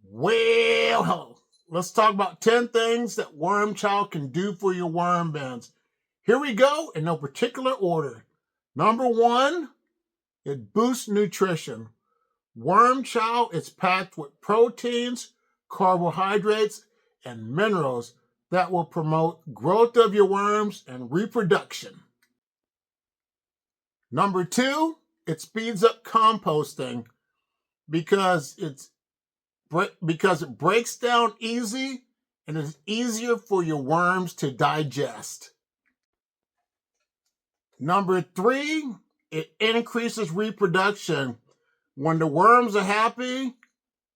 Well, hello. Let's talk about 10 things that worm chow can do for your worm bins. Here we go in no particular order. Number 1, it boosts nutrition. Worm chow is packed with proteins, carbohydrates, and minerals that will promote growth of your worms and reproduction. Number 2, it speeds up composting because it breaks down easy and is easier for your worms to digest. Number 3, it increases reproduction. When the worms are happy,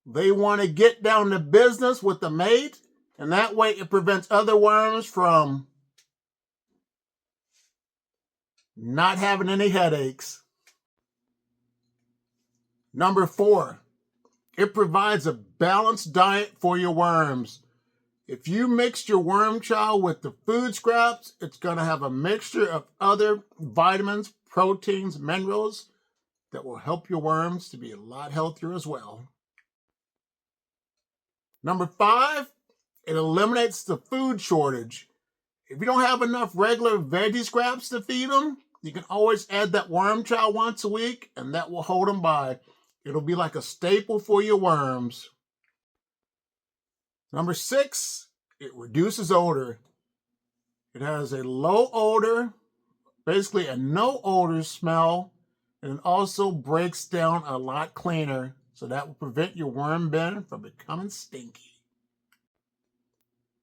they want to get down to business with the mate, and that way it prevents other worms from not having any headaches. Number 4, it provides a balanced diet for your worms. If you mix your worm chow with the food scraps, it's going to have a mixture of other vitamins, proteins, minerals that will help your worms to be a lot healthier as well. Number 5, it eliminates the food shortage. If you don't have enough regular veggie scraps to feed them, you can always add that worm chow once a week, and that will hold them by. It'll be like a staple for your worms. Number 6, it reduces odor. It has a low odor, basically a no odor smell, and it also breaks down a lot cleaner, so that will prevent your worm bin from becoming stinky.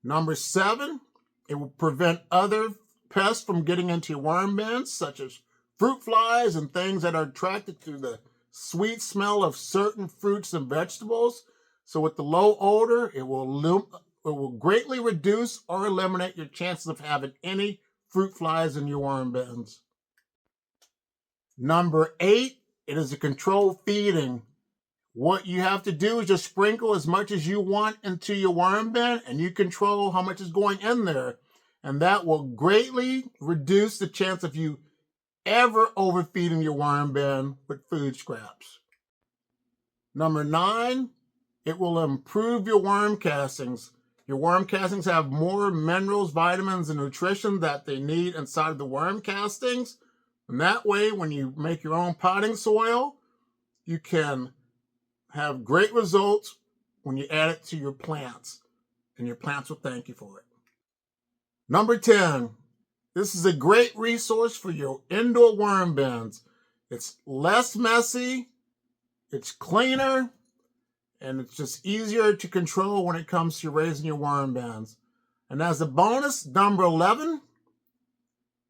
Number 7, it will prevent other pests from getting into your worm bins, such as fruit flies and things that are attracted to the sweet smell of certain fruits and vegetables. So with the low odor, it will greatly reduce or eliminate your chances of having any fruit flies in your worm bins. Number 8, it is a controlled feeding. What you have to do is just sprinkle as much as you want into your worm bin, and you control how much is going in there. And that will greatly reduce the chance of you ever overfeeding your worm bin with food scraps. Number 9, it will improve your worm castings. Your worm castings have more minerals, vitamins, and nutrition that they need inside of the worm castings. And that way, when you make your own potting soil, you can have great results when you add it to your plants, and your plants will thank you for it. Number 10, this is a great resource for your indoor worm bins. It's less messy, it's cleaner, and it's just easier to control when it comes to raising your worm bins. And as a bonus, number 11,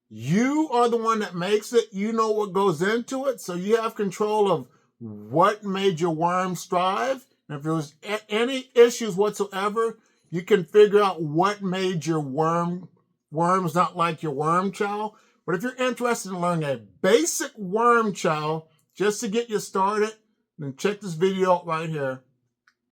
you are the one that makes it. You know what goes into it, so you have control of what made your worms thrive. And if there was any issues whatsoever, you can figure out what made your worms not like your worm chow. But if you're interested in learning a basic worm chow just to get you started, then check this video out right here.